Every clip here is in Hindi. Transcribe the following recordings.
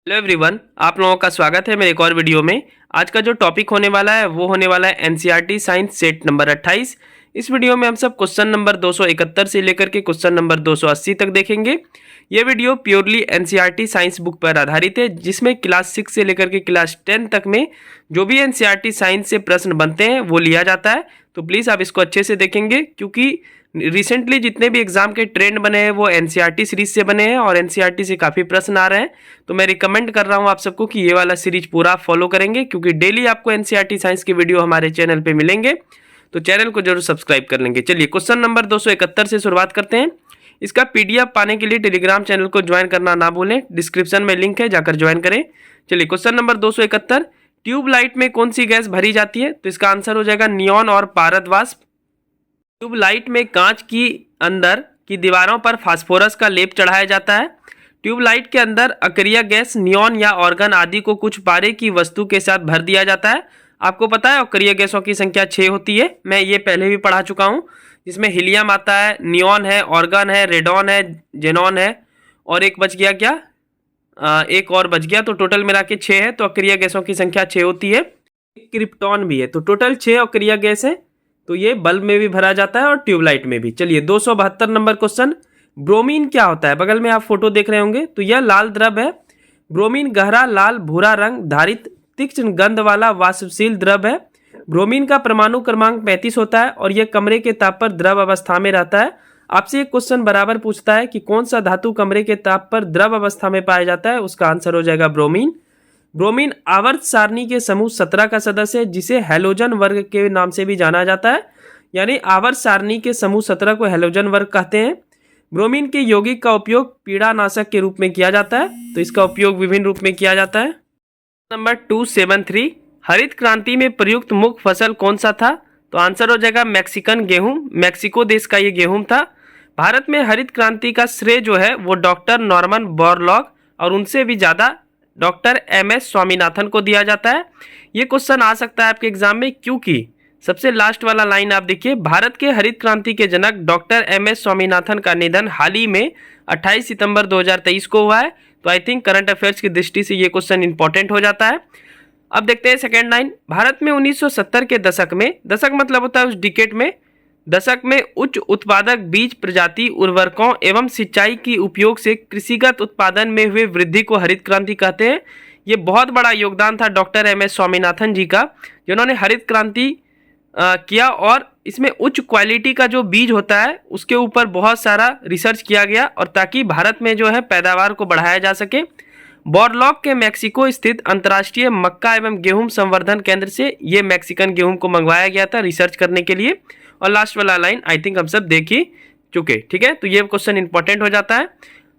हेलो एवरीवन, आप लोगों का स्वागत है मेरे एक और वीडियो में। आज का जो टॉपिक होने वाला है वो होने वाला है एनसीईआरटी साइंस सेट नंबर 28। इस वीडियो में हम सब क्वेश्चन नंबर 271 से लेकर के क्वेश्चन नंबर 280 तक देखेंगे। ये video purely NCERT science book पर आधारित है, जिसमें क्लास 6 से लेकर के क्लास 10 तक में जो भी एनसीईआरटी साइंस से प्रश्न बनते हैं वो लिया जाता है। तो प्लीज़ आप इसको अच्छे से देखेंगे, क्योंकि रिसेंटली जितने भी एग्जाम के ट्रेंड बने हैं वो एनसीईआरटी सीरीज से बने हैं और एनसीईआरटी से काफ़ी प्रश्न आ रहे हैं। तो मैं रिकमेंड कर रहा हूं आप सबको कि ये वाला सीरीज पूरा फॉलो करेंगे, क्योंकि डेली आपको एनसीईआरटी साइंस के वीडियो हमारे चैनल पे मिलेंगे। तो चैनल को जरूर सब्सक्राइब कर लेंगे। चलिए क्वेश्चन नंबर 271 से शुरुआत करते हैं। इसका पीडीएफ पाने के लिए टेलीग्राम चैनल को ज्वाइन करना ना भूलें, डिस्क्रिप्शन में लिंक है, जाकर ज्वाइन करें। चलिए क्वेश्चन नंबर 271, ट्यूब लाइट में कौन सी गैस भरी जाती है? तो इसका आंसर हो जाएगा नियॉन और पारद वाष्प। ट्यूब लाइट में कांच की अंदर की दीवारों पर फास्फोरस का लेप चढ़ाया जाता है। ट्यूब लाइट के अंदर अक्रिय गैस, नियॉन या ऑर्गन आदि को कुछ पारे की वस्तु के साथ भर दिया जाता है। आपको पता है अक्रिय गैसों की संख्या 6 होती है, मैं ये पहले भी पढ़ा चुका हूँ, जिसमें हीलियम आता है, नियॉन है, ऑर्गन है, रेडॉन है, जेनॉन है और एक बच गया क्या, एक और बच गया। तो टोटल मिला के 6 है। तो अक्रिय गैसों की संख्या 6 होती है। क्रिप्टॉन भी है। तो टोटल 6 अक्रिय गैस है। तो ये बल्ब में भी भरा जाता है और ट्यूबलाइट में भी। चलिए 272 नंबर क्वेश्चन, ब्रोमीन क्या होता है? बगल में आप फोटो देख रहे होंगे, तो यह लाल द्रव है। ब्रोमीन गहरा लाल भूरा रंग धारित तीक्ष्ण गंध वाला वाष्पशील द्रव है। ब्रोमीन का परमाणु क्रमांक 35 होता है और यह कमरे के ताप पर द्रव अवस्था में रहता है। आपसे एक क्वेश्चन बराबर पूछता है कि कौन सा धातु कमरे के ताप पर द्रव अवस्था में पाया जाता है? उसका आंसर हो जाएगा ब्रोमीन। ब्रोमीन आवर्त सारणी के समूह 17 का सदस्य है, जिसे हैलोजन वर्ग के नाम से भी जाना जाता है। यानी आवर्त सारणी के समूह 17 को हैलोजन वर्ग कहते हैं। ब्रोमीन के यौगिक का उपयोग पीड़ानाशक के रूप में किया जाता है। तो इसका उपयोग विभिन्न रूप में किया जाता है। नंबर 273, हरित क्रांति में प्रयुक्त मुख्य फसल कौन सा था? तो आंसर हो जाएगा मैक्सिकन गेहूं। मैक्सिको देश का ये गेहूं था। भारत में हरित क्रांति का श्रेय जो है वो डॉक्टर नॉर्मन बोरलॉग और उनसे भी ज़्यादा डॉक्टर एम.एस. स्वामीनाथन को दिया जाता है। ये क्वेश्चन आ सकता है आपके एग्जाम में, क्योंकि सबसे लास्ट वाला लाइन आप देखिए, भारत के हरित क्रांति के जनक डॉक्टर एम.एस. स्वामीनाथन का निधन हाल ही में 28 सितंबर 2023 को हुआ है। तो आई थिंक करंट अफेयर्स की दृष्टि से ये क्वेश्चन इंपॉर्टेंट हो जाता है। अब देखते हैं सेकेंड लाइन, भारत में 1970 के दशक में, दशक मतलब होता है उस डिकेड में, दशक में उच्च उत्पादक बीज प्रजाति उर्वरकों एवं सिंचाई की उपयोग से कृषिगत उत्पादन में हुए वृद्धि को हरित क्रांति कहते हैं। ये बहुत बड़ा योगदान था डॉक्टर एम.एस. स्वामीनाथन जी का, जिन्होंने हरित क्रांति किया और इसमें उच्च क्वालिटी का जो बीज होता है उसके ऊपर बहुत सारा रिसर्च किया गया, और ताकि भारत में जो है पैदावार को बढ़ाया जा सके। बोरलॉग के मैक्सिको स्थित अंतर्राष्ट्रीय मक्का एवं गेहूं संवर्धन केंद्र से ये मैक्सिकन गेहूं को मंगवाया गया था रिसर्च करने के लिए। और लास्ट वाला लाइन आई थिंक हम सब देख ही चुके, ठीक है। तो ये क्वेश्चन इंपॉर्टेंट हो जाता है।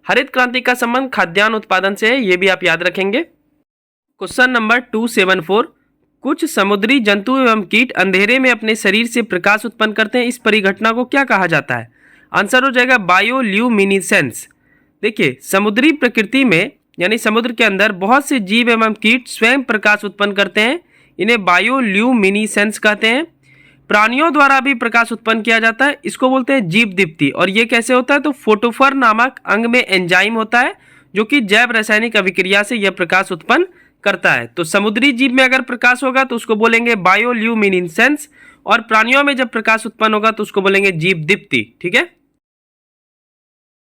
हरित क्रांति का संबंध खाद्यान्न उत्पादन से है, ये भी आप याद रखेंगे। क्वेश्चन नंबर 274, कुछ समुद्री जंतु एवं कीट अंधेरे में अपने शरीर से प्रकाश उत्पन्न करते हैं, इस परिघटना को क्या कहा जाता है? आंसर हो जाएगा बायोल्यूमिनिसेंस। देखिए समुद्री प्रकृति में यानी समुद्र के अंदर बहुत से जीव एवं कीट स्वयं प्रकाश उत्पन्न करते हैं, इन्हें बायोल्यूमिनिसेंस कहते हैं। प्राणियों द्वारा भी प्रकाश उत्पन्न किया जाता है, इसको बोलते हैं जीव दीप्ति। और ये कैसे होता है? तो फोटोफर नामक अंग में एंजाइम होता है जो कि जैव रासायनिक अभिक्रिया से यह प्रकाश उत्पन्न करता है। तो समुद्री जीव में अगर प्रकाश होगा तो उसको बोलेंगे बायोल्यूमिनिसेंस, और प्राणियों में जब प्रकाश उत्पन्न होगा तो उसको बोलेंगे जीव दीप्ति, ठीक है।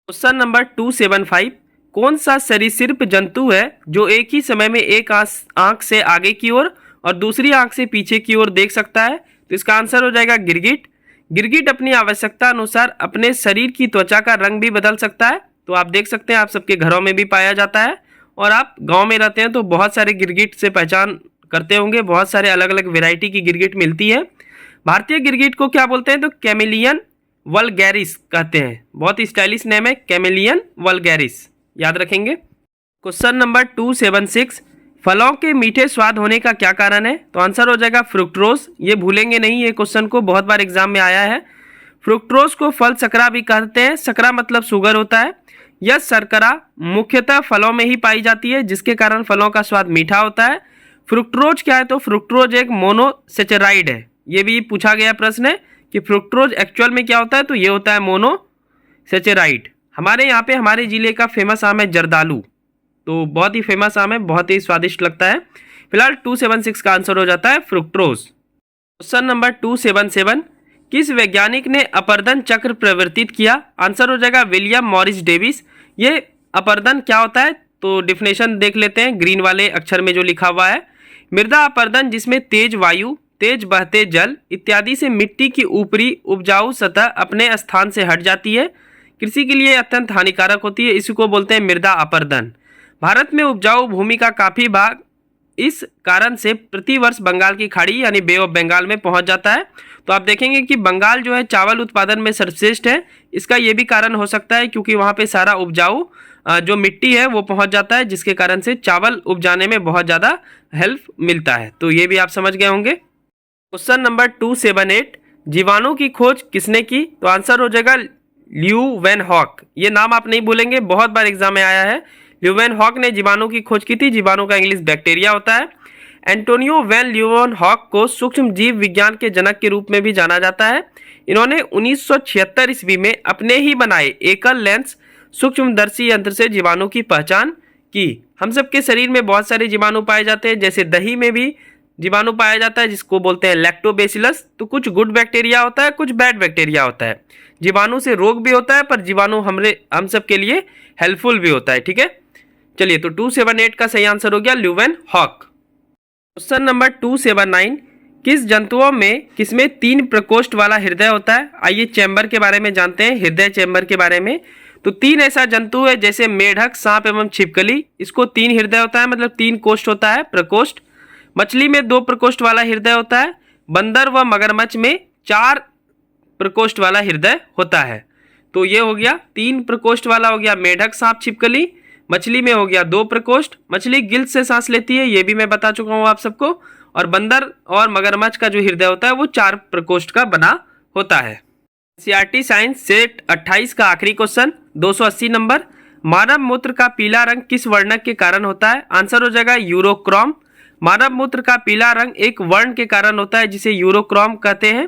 क्वेश्चन नंबर 275, कौन सा सरीसृप जंतु है जो एक ही समय में एक आंख से आगे की ओर और दूसरी आंख से पीछे की ओर देख सकता है? तो इसका आंसर हो जाएगा गिरगिट। गिरगिट अपनी आवश्यकता अनुसार अपने शरीर की त्वचा का रंग भी बदल सकता है। तो आप देख सकते हैं आप सबके घरों में भी पाया जाता है, और आप गांव में रहते हैं तो बहुत सारे गिरगिट से पहचान करते होंगे। बहुत सारे अलग अलग वेराइटी की गिरगिट मिलती है। भारतीय गिरगिट को क्या बोलते हैं? तो कैमेलियन वल्गैरिस कहते हैं। बहुत ही स्टाइलिश नेम है, कैमेलियन वल्गैरिस, याद रखेंगे। क्वेश्चन नंबर 276, फलों के मीठे स्वाद होने का क्या कारण है? तो आंसर हो जाएगा फ्रुक्टोज। ये भूलेंगे नहीं, ये क्वेश्चन को बहुत बार एग्जाम में आया है। फ्रुक्टोज को फल शकरा भी कहते हैं। शकरा मतलब शुगर होता है। यह शर्करा मुख्यतः फलों में ही पाई जाती है, जिसके कारण फलों का स्वाद मीठा होता है। फ्रुक्टोज क्या है? तो फ्रुक्टोज एक मोनोसेचराइड है। ये भी पूछा गया प्रश्न है कि फ्रुक्टोज एक्चुअल में क्या होता है? तो ये होता है मोनोसेचराइड। हमारे यहाँ पे हमारे जिले का फेमस आम है जर्दालू, तो बहुत ही फेमस आम है, बहुत ही स्वादिष्ट लगता है। फिलहाल 276 का आंसर हो जाता है फ्रुक्टोज। क्वेश्चन नंबर 277, किस वैज्ञानिक ने अपरदन चक्र प्रवर्तित किया? आंसर हो जाएगा विलियम मॉरिस डेविस। ये अपरदन क्या होता है तो डिफिनेशन देख लेते हैं, ग्रीन वाले अक्षर में जो लिखा हुआ है। मृदा अपरदन जिसमें तेज वायु, तेज बहते जल इत्यादि से मिट्टी की ऊपरी उपजाऊ सतह अपने स्थान से हट जाती है, कृषि के लिए अत्यंत हानिकारक होती है, इसी को बोलते हैं मृदा अपरदन। भारत में उपजाऊ भूमि का काफी भाग इस कारण से प्रतिवर्ष बंगाल की खाड़ी यानी बे ऑफ बंगाल में पहुंच जाता है। तो आप देखेंगे कि बंगाल जो है चावल उत्पादन में सर्वश्रेष्ठ है। इसका ये भी कारण हो सकता है क्योंकि वहाँ पे सारा उपजाऊ जो मिट्टी है वो पहुंच जाता है, जिसके कारण से चावल उपजाने में बहुत ज़्यादा हेल्प मिलता है। तो ये भी आप समझ गए होंगे। क्वेश्चन नंबर 278, जीवाणु की खोज किसने की? तो आंसर हो जाएगा ल्यूवेनहॉक। ये नाम आप नहीं भूलेंगे, बहुत बार एग्जाम में आया है। ल्यूवेनहॉक ने जीवाणु की खोज की थी। जीवाणु का इंग्लिश बैक्टीरिया होता है। एंटोनियो वैन ल्यूवेनहॉक को सूक्ष्म जीव विज्ञान के जनक के रूप में भी जाना जाता है। इन्होंने 1976 ईस्वी में अपने ही बनाए एकल लेंस सूक्ष्मदर्शी यंत्र से जीवाणु की पहचान की। हम सबके शरीर में बहुत सारे जीवाणु पाए जाते हैं, जैसे दही में भी जीवाणु पाया जाता है जिसको बोलते हैं लैक्टोबैसिलस। तो कुछ गुड बैक्टीरिया होता है, कुछ बैड बैक्टीरिया होता है। जीवाणु से रोग भी होता है, पर जीवाणु हम सब के लिए हेल्पफुल भी होता है। ठीक है, चलिए तो 278 का सही आंसर हो गया ल्यूवेनहॉक। क्वेश्चन नंबर 279, किस जंतुओं में किसमें 3 प्रकोष्ठ वाला हृदय होता है? आइए चैम्बर के बारे में जानते हैं, हृदय चैम्बर के बारे में। तो 3 ऐसा जंतु है जैसे मेढक, सांप एवं छिपकली, इसको 3 हृदय होता है, मतलब 3 कोष्ठ होता है, प्रकोष्ठ। मछली में 2 प्रकोष्ठ वाला हृदय होता है। बंदर व मगरमच्छ में 4 प्रकोष्ठ वाला हृदय होता है। तो ये हो गया 3 प्रकोष्ठ वाला हो गया मेढक, सांप, छिपकली। मछली में हो गया 2 प्रकोष्ठ, मछली गिल्स से सांस लेती है, ये भी मैं बता चुका हूँ आप सबको। और बंदर और मगरमच्छ का जो हृदय होता है वो 4 प्रकोष्ठ का बना होता है। एनसीईआरटी साइंस सेट 28 का आखिरी क्वेश्चन 280 नंबर, मानव मूत्र का पीला रंग किस वर्णक के कारण होता है? आंसर हो जाएगा यूरोक्रोम। मानव मूत्र का पीला रंग एक वर्ण के कारण होता है जिसे यूरोक्रोम कहते हैं।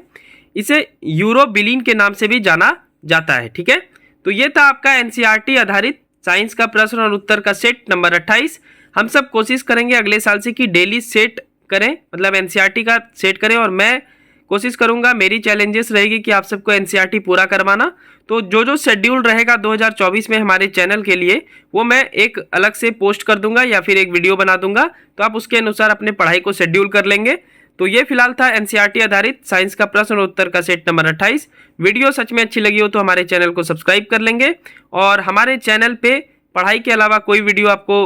इसे यूरोबिलिन के नाम से भी जाना जाता है। ठीक है, तो ये था आपका एनसीईआरटी आधारित साइंस का प्रश्न और उत्तर का सेट नंबर 28। हम सब कोशिश करेंगे अगले साल से कि डेली सेट करें, मतलब एनसीईआरटी का सेट करें, और मैं कोशिश करूंगा, मेरी चैलेंजेस रहेगी कि आप सबको एनसीईआरटी पूरा करवाना। तो जो जो शेड्यूल रहेगा 2024 में हमारे चैनल के लिए वो मैं एक अलग से पोस्ट कर दूंगा या फिर एक वीडियो बना दूंगा, तो आप उसके अनुसार अपने पढ़ाई को शेड्यूल कर लेंगे। तो ये फिलहाल था एनसीईआरटी आधारित साइंस का प्रश्न और उत्तर का सेट नंबर 28। वीडियो सच में अच्छी लगी हो तो हमारे चैनल को सब्सक्राइब कर लेंगे, और हमारे चैनल पे पढ़ाई के अलावा कोई वीडियो आपको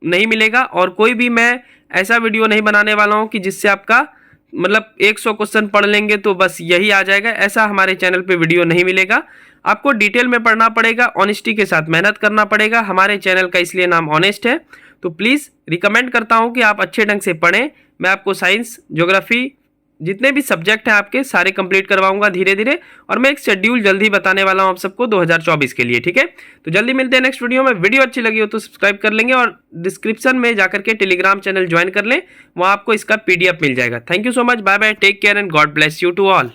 नहीं मिलेगा, और कोई भी मैं ऐसा वीडियो नहीं बनाने वाला हूँ कि जिससे आपका मतलब 100 क्वेश्चन पढ़ लेंगे तो बस यही आ जाएगा, ऐसा हमारे चैनल पे वीडियो नहीं मिलेगा। आपको डिटेल में पढ़ना पड़ेगा, ऑनेस्टी के साथ मेहनत करना पड़ेगा। हमारे चैनल का इसलिए नाम ऑनेस्ट है। तो प्लीज़ रिकमेंड करता हूँ कि आप अच्छे ढंग से पढ़ें। मैं आपको साइंस, ज्योग्राफी, जितने भी सब्जेक्ट हैं आपके सारे कंप्लीट करवाऊंगा धीरे धीरे, और मैं एक शेड्यूल जल्दी बताने वाला हूं आप सबको 2024 के लिए। ठीक है, तो जल्दी मिलते हैं नेक्स्ट वीडियो में। वीडियो अच्छी लगी हो तो सब्सक्राइब कर लेंगे, और डिस्क्रिप्शन में जाकर के टेलीग्राम चैनल ज्वाइन कर लें, वहां आपको इसका PDF मिल जाएगा। Thank you so much, bye bye, take care and God bless you to all.